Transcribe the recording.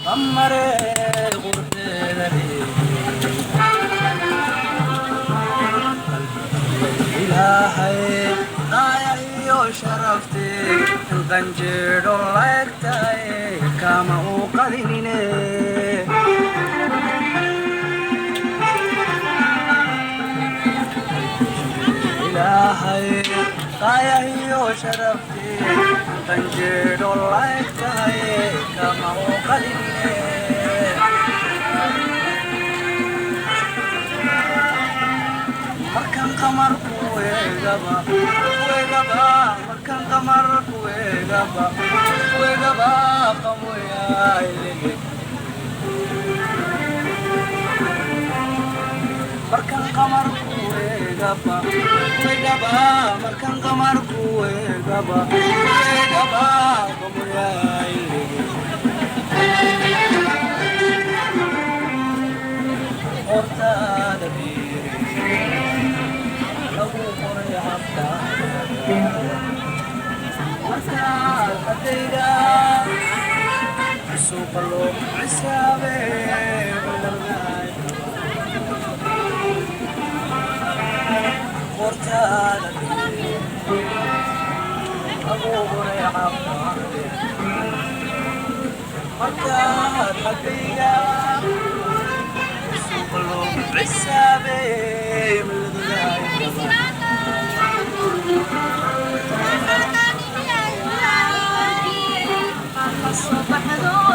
أمري غرتي إلهي ضايعي شرفتي القنجر لايكتاي كما أقدنيني إلهي ضايعي شرفتي القنجر لايكتاي كما أقدنيني Markan kamar kuegaba, markan kamar kuegaba, kamuya ilege. Markan kamar kuegaba, markan kamar kuegaba, kamuya ilege. Orta dabiri. Super الصبح